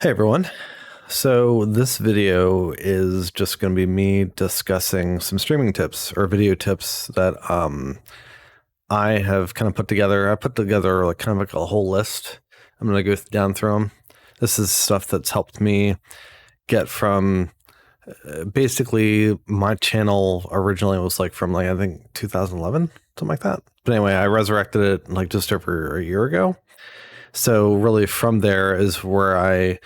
Hey everyone. So this video is just going to be me discussing some streaming tips or video tips that I have kind of put together. I put together like kind of like a whole list. I'm going to go down through them. This is stuff that's helped me get from basically my channel originally was like from like I think 2011, something like that. But anyway, I resurrected it like just over a year ago. So really from there is where I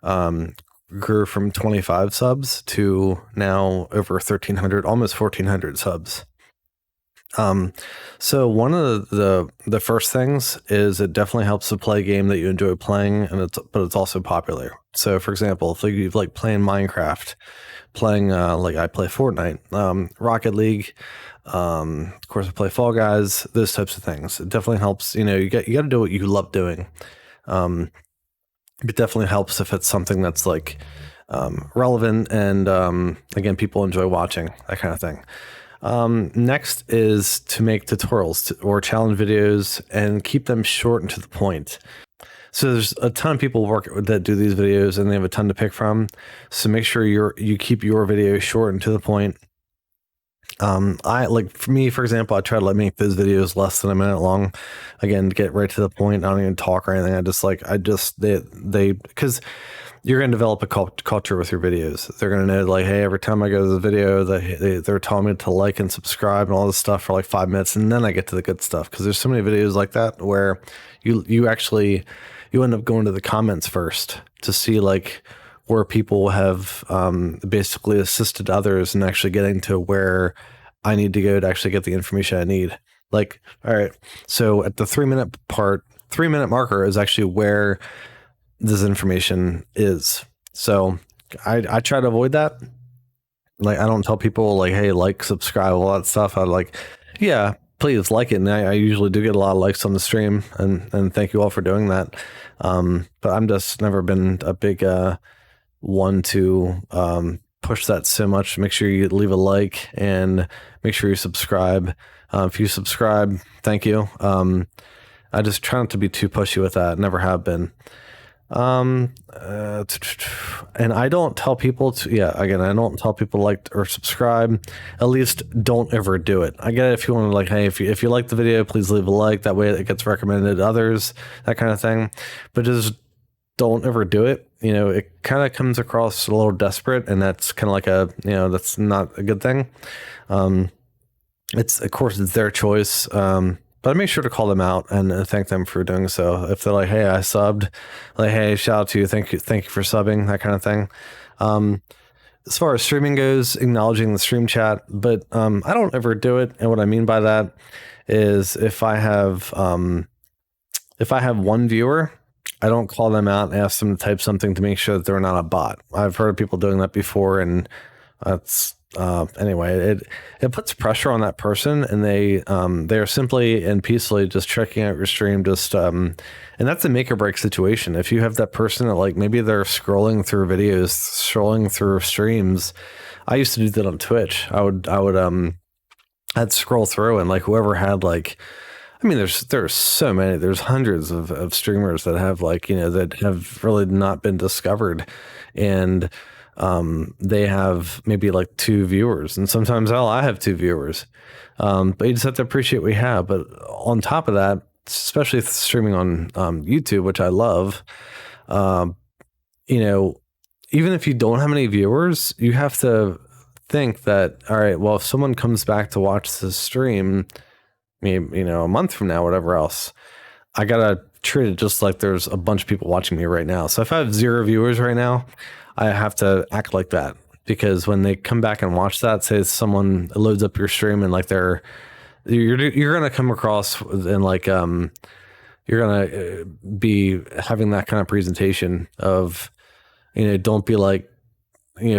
um, grew from 25 subs to now over 1,300, almost 1,400 subs. So one of the first things is it definitely helps to play a game that you enjoy playing, and but it's also popular. So for example, if you like playing Minecraft, playing like I play Fortnite, Rocket League, of course I play Fall Guys, those types of things. It definitely helps. You got to do what you love doing. It definitely helps if it's something that's like relevant and again, people enjoy watching that kind of thing. Next is to make tutorials or challenge videos and keep them short and to the point. So there's a ton of people that do these videos and they have a ton to pick from. So make sure you keep your video short and to the point. I like for me, for example, I try to make those videos less than a minute long. Again, to get right to the point. I don't even talk or anything. They because you're going to develop a culture with your videos. They're going to know like, hey, every time I go to the video, they're telling me to like and subscribe and all this stuff for like 5 minutes, and then I get to the good stuff because there's so many videos like that where you actually end up going to the comments first to see like where people have basically assisted others and actually getting to where I need to go to actually get the information I need. Like, all right, so at the 3 minute part, 3 minute marker is actually where this information is. So I try to avoid that. Like, I don't tell people like, hey, like, subscribe, all that stuff. I like, yeah, please like it. And I usually do get a lot of likes on the stream, and thank you all for doing that. But I'm just never been a big one to push that so much. Make sure you leave a like and make sure you subscribe. If you subscribe, thank you. I just try not to be too pushy with that. Never have been. And I don't tell people to, again, I don't tell people to like or subscribe. At least don't ever do it. I get it if you want to like, hey, if you like the video, please leave a like. That way it gets recommended to others, that kind of thing. But just don't ever do it. It kind of comes across a little desperate, and that's kind of like that's not a good thing. Of course, it's their choice. But I make sure to call them out and thank them for doing so. If they're like, hey, I subbed, like, hey, shout out to you. Thank you for subbing, that kind of thing. As far as streaming goes, acknowledging the stream chat, but I don't ever do it. And what I mean by that is if I have one viewer, I don't call them out and ask them to type something to make sure that they're not a bot. I've heard of people doing that before, and that's anyway, it puts pressure on that person, and they're simply and peacefully just checking out your stream, and that's a make or break situation. If you have that person that like maybe they're scrolling through videos, scrolling through streams. I used to do that on Twitch. I'd scroll through, and like whoever had like, I mean, there's so many. There's hundreds of streamers that have like, that have really not been discovered, and they have maybe like 2 viewers, and sometimes I have 2 viewers. But you just have to appreciate what we have. But on top of that, especially streaming on YouTube, which I love, even if you don't have any viewers, you have to think that, all right, well, if someone comes back to watch the stream, maybe, a month from now, whatever else, I gotta treat it just like there's a bunch of people watching me right now. So if I have 0 viewers right now, I have to act like that, because when they come back and watch that, say someone loads up your stream and like you're gonna come across and like you're gonna be having that kind of presentation of, don't be like,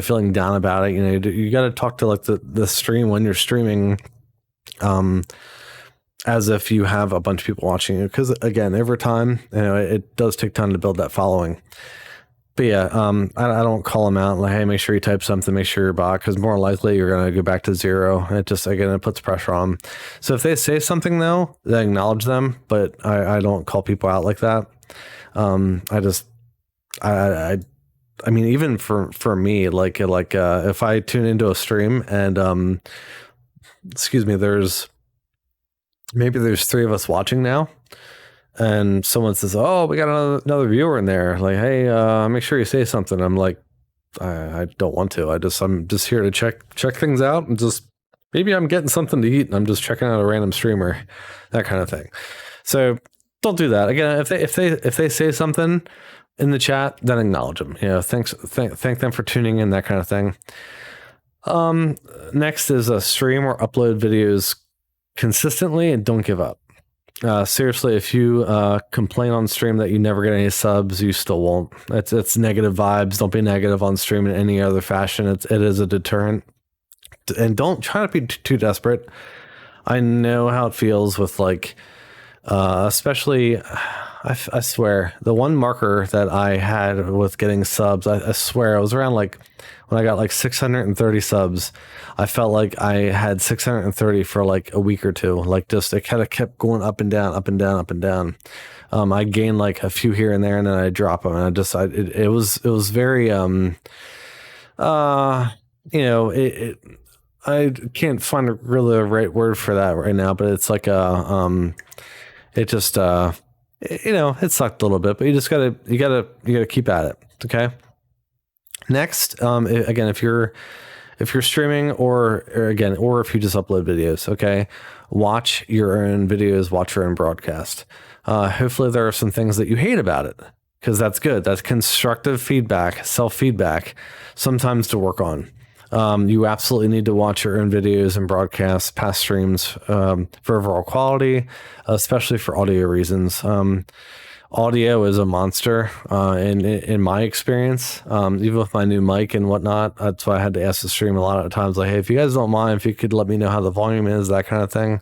feeling down about it. You got to talk to like the stream when you're streaming, as if you have a bunch of people watching you, because again, over time, it does take time to build that following. But yeah, I don't call them out like, hey, make sure you type something, make sure you're bot, because more likely you're going to go back to 0. It just, again, it puts pressure on them. So if they say something though, I acknowledge them, but I don't call people out like that. I mean, even for me, like if I tune into a stream and excuse me, there's three of us watching now, and someone says, "Oh, we got another viewer in there." Like, hey, make sure you say something. I'm like, I don't want to. I'm just here to check things out, and just maybe I'm getting something to eat, and I'm just checking out a random streamer, that kind of thing. So don't do that. Again, if they say something in the chat, then acknowledge them. Thank them for tuning in, that kind of thing. Next is stream or upload videos consistently and don't give up. Seriously, if you complain on stream that you never get any subs, you still won't. It's negative vibes. Don't be negative on stream in any other fashion. It is a deterrent. And don't try to be too desperate. I know how it feels with like, especially, I swear, the one marker that I had with getting subs, I swear, I was around like, when I got like 630 subs, I felt like I had 630 for like a week or two. Like just, it kind of kept going up and down, up and down, up and down. I gained like a few here and there, and then I drop them. And it was very, I can't find really the right word for that right now, but it's like it just, it sucked a little bit, but you gotta keep at it. Okay. Next, again, if you're streaming or if you just upload videos, okay, watch your own videos, watch your own broadcast. Hopefully there are some things that you hate about it, because that's good. That's constructive feedback, self-feedback, sometimes to work on. You absolutely need to watch your own videos and broadcasts, past streams, for overall quality, especially for audio reasons. Audio is a monster, in my experience, even with my new mic and whatnot. That's why I had to ask the stream a lot of times, like, hey, if you guys don't mind, if you could let me know how the volume is, that kind of thing,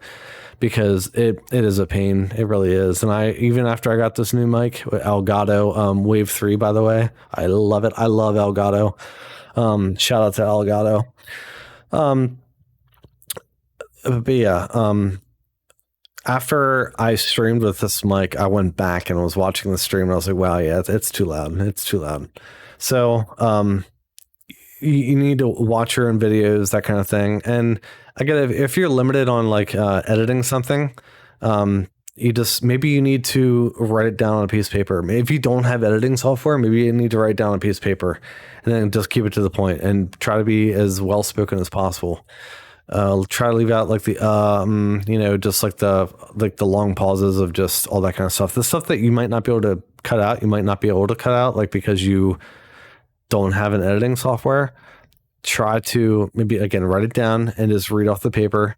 because it is a pain. It really is. And even after I got this new mic, Elgato, Wave 3, by the way, I love it. I love Elgato. Shout out to Elgato. But yeah, after I streamed with this mic, I went back and was watching the stream, and I was like, wow, yeah, it's too loud. It's too loud. So, you need to watch your own videos, that kind of thing. And again, if you're limited on like, editing something, maybe you need to write it down on a piece of paper. If you don't have editing software, maybe you need to write it down on a piece of paper and then just keep it to the point and try to be as well spoken as possible. Try to leave out like the just like the long pauses of just all that kind of stuff. The stuff that you might not be able to cut out, you might not be able to cut out, like because you don't have an editing software. Try to maybe again write it down and just read off the paper.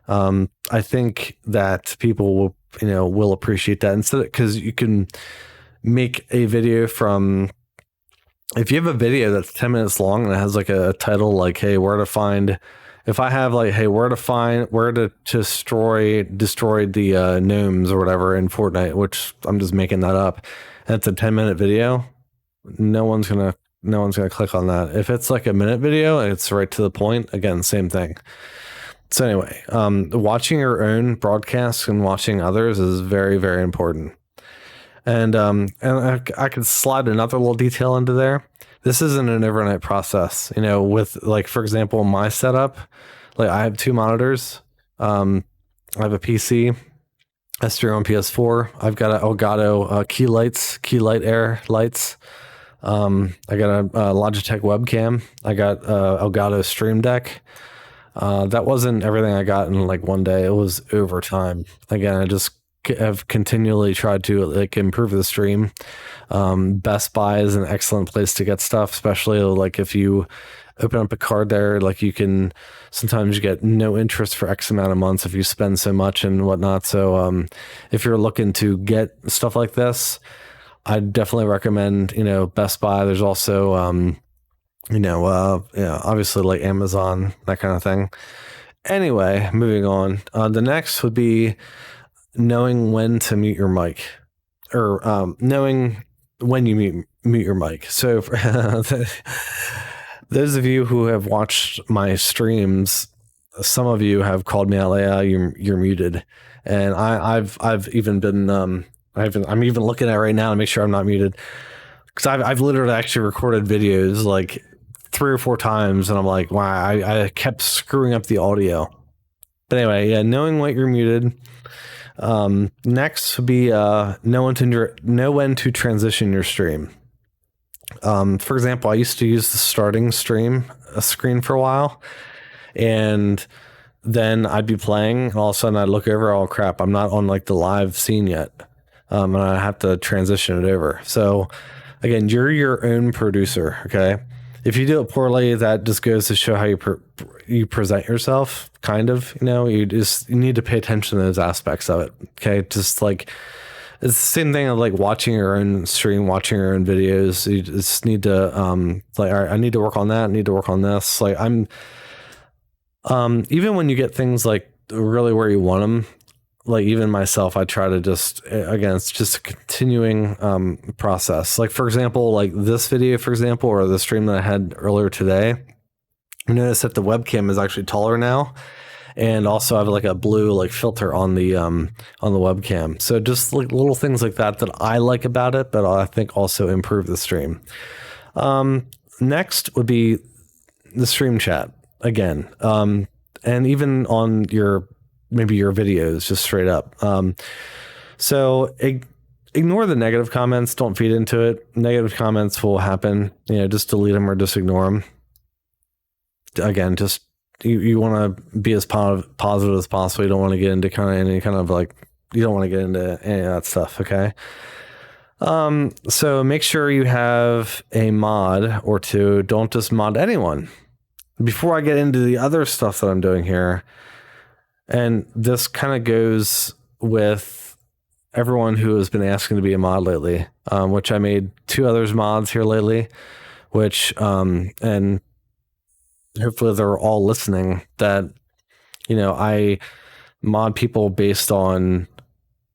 I think that people will appreciate that, instead, because you can make a video from, if you have a video that's 10 minutes long and it has like a title like, hey, where to find. If I have like, hey, where to destroy the gnomes or whatever in Fortnite, which I'm just making that up, and it's a 10-minute video, no one's gonna click on that. If it's like a minute video, it's right to the point. Again, same thing. So anyway, watching your own broadcasts and watching others is very, very important. And I could slide another little detail into there. This isn't an overnight process, with like, for example, my setup, like I have two monitors. I have a PC, S3 on PS4. I've got an Elgato Keylight Air lights. I got a Logitech webcam. I got Elgato Stream Deck. That wasn't everything I got in like one day. It was over time. Again, I just have continually tried to like improve the stream. Best Buy is an excellent place to get stuff, especially like if you open up a card there, like you can sometimes get no interest for X amount of months if you spend so much and whatnot. So if you're looking to get stuff like this, I'd definitely recommend, Best Buy. There's also, obviously like Amazon, that kind of thing. Anyway, moving on. The next would be knowing when to mute your mic, or knowing when you mute your mic. So for those of you who have watched my streams, some of you have called me out like, you're muted. And I've even been, I'm even looking at it right now to make sure I'm not muted. because I've literally actually recorded videos like 3 or 4 times, and I'm like, wow, I kept screwing up the audio. But anyway, yeah, knowing what you're muted. Next would be know when to transition your stream. For example, I used to use the starting stream screen for a while, and then I'd be playing, and all of a sudden I'd look over, oh crap, I'm not on like the live scene yet, and I have to transition it over. So again, you're your own producer, okay? If you do it poorly, that just goes to show how you present yourself, kind of, you need to pay attention to those aspects of it, okay? Just like, it's the same thing of like watching your own stream, watching your own videos. You just need to, like, all right, I need to work on that. I need to work on this. Like even when you get things like really where you want them, like even myself, I try to just, again, it's just a continuing process. Like, for example, like this video, for example, or the stream that I had earlier today, I noticed that the webcam is actually taller now. And also I have like a blue like filter on the webcam. So just like little things like that I like about it, but I think also improve the stream. Next would be the stream chat again. And even on maybe your videos, just straight up. So ignore the negative comments. Don't feed into it. Negative comments will happen. Just delete them or just ignore them. Again, just you want to be as positive as possible. You don't want to get into any kind of like, you don't want to get into any of that stuff. Okay. So make sure you have a mod or two. Don't just mod anyone. Before I get into the other stuff that I'm doing here, and this kind of goes with everyone who has been asking to be a mod lately, which I made 2 others mods here lately, which, and hopefully they're all listening, that, I mod people based on,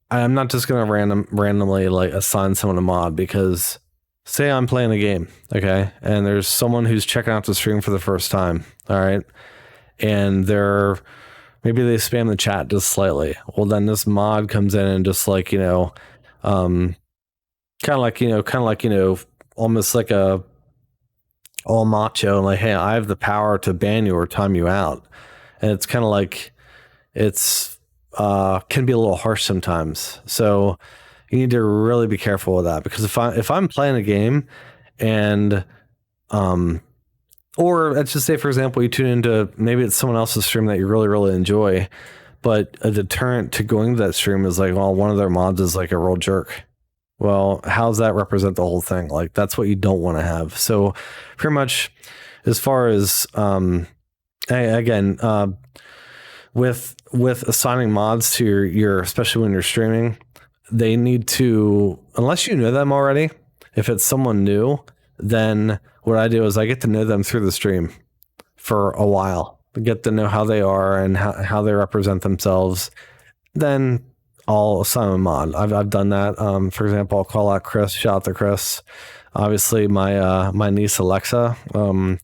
I'm not just going to randomly like assign someone a mod, because say I'm playing a game, okay, and there's someone who's checking out the stream for the first time, all right, and maybe they spam the chat just slightly. Well, then this mod comes in and just like, kind of like, almost like a all macho and like, hey, I have the power to ban you or time you out. And it's kind of like, it's can be a little harsh sometimes. So you need to really be careful with that, because if I'm playing a game and or let's just say, for example, you tune into, maybe it's someone else's stream that you really, really enjoy, but a deterrent to going to that stream is like, well, one of their mods is like a real jerk. Well, how does that represent the whole thing? Like, that's what you don't want to have. So pretty much as far as, again, with assigning mods to your, especially when you're streaming, they need to, unless you know them already, if it's someone new, then what I do is I get to know them through the stream for a while, get to know how they are and how they represent themselves. Then I'll assign a mod. I've done that. For example, I'll call out Chris. Shout out to Chris. Obviously, my niece Alexa. I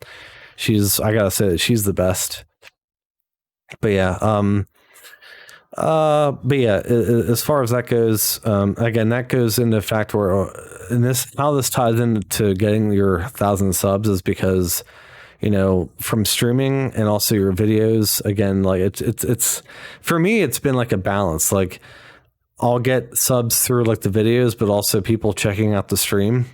gotta say that she's the best. But yeah, as far as that goes, again, that goes into fact where how this ties into getting your 1,000 subs is because, from streaming and also your videos, again, like it's for me, it's been like a balance. Like, I'll get subs through like the videos, but also people checking out the stream.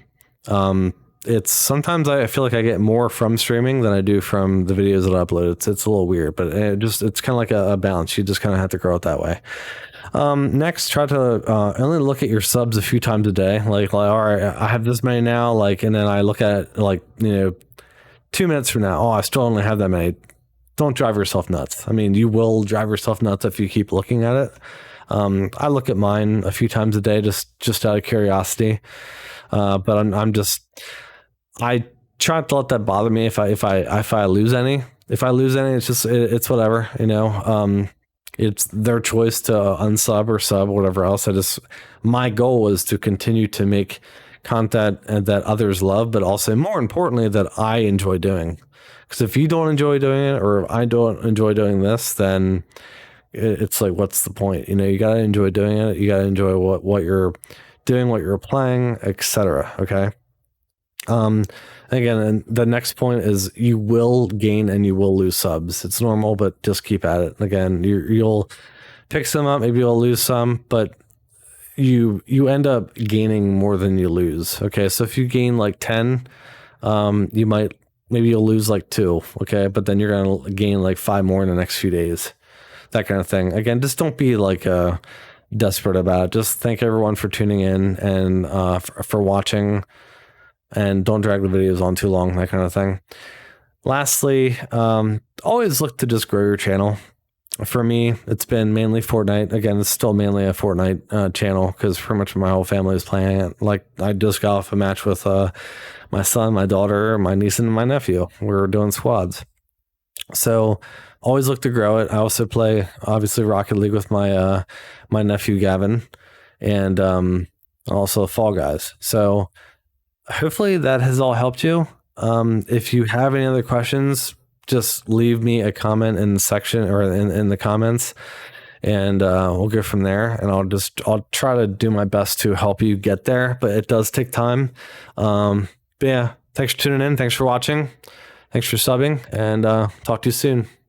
It's sometimes I feel like I get more from streaming than I do from the videos that I upload. It's a little weird, but it's kind of like a balance. You just kind of have to grow it that way. Next, try to only look at your subs a few times a day. Like, all right, I have this many now. Like, and then I look at like 2 minutes from now. Oh, I still only have that many. Don't drive yourself nuts. I mean, you will drive yourself nuts if you keep looking at it. I look at mine a few times a day, just out of curiosity. But I try not to let that bother me if I lose any. If I lose any, it's whatever, it's their choice to unsub or sub or whatever else. My goal is to continue to make content that others love, but also more importantly, that I enjoy doing. Because if you don't enjoy doing it, or I don't enjoy doing this, then it's like, what's the point? You got to enjoy doing it. You got to enjoy what you're doing, what you're playing, etc. Okay. Again, and the next point is you will gain and you will lose subs. It's normal, but just keep at it. Again, you'll pick some up, maybe you'll lose some, but you end up gaining more than you lose. Okay, so if you gain like 10, maybe you'll lose like 2. Okay, but then you're gonna gain like 5 more in the next few days. That kind of thing. Again, just don't be like desperate about it. Just thank everyone for tuning in and for watching, and don't drag the videos on too long, that kind of thing. Lastly, always look to just grow your channel. For me, it's been mainly Fortnite. Again, it's still mainly a Fortnite channel because pretty much my whole family is playing it. Like, I just got off a match with my son, my daughter, my niece, and my nephew. We were doing squads. So always look to grow it. I also play, obviously, Rocket League with my my nephew Gavin, and also Fall Guys. So hopefully that has all helped you. If you have any other questions, just leave me a comment in the section or in the comments, and we'll go from there. And I'll try to do my best to help you get there, but it does take time. But yeah, thanks for tuning in. Thanks for watching. Thanks for subbing, and talk to you soon.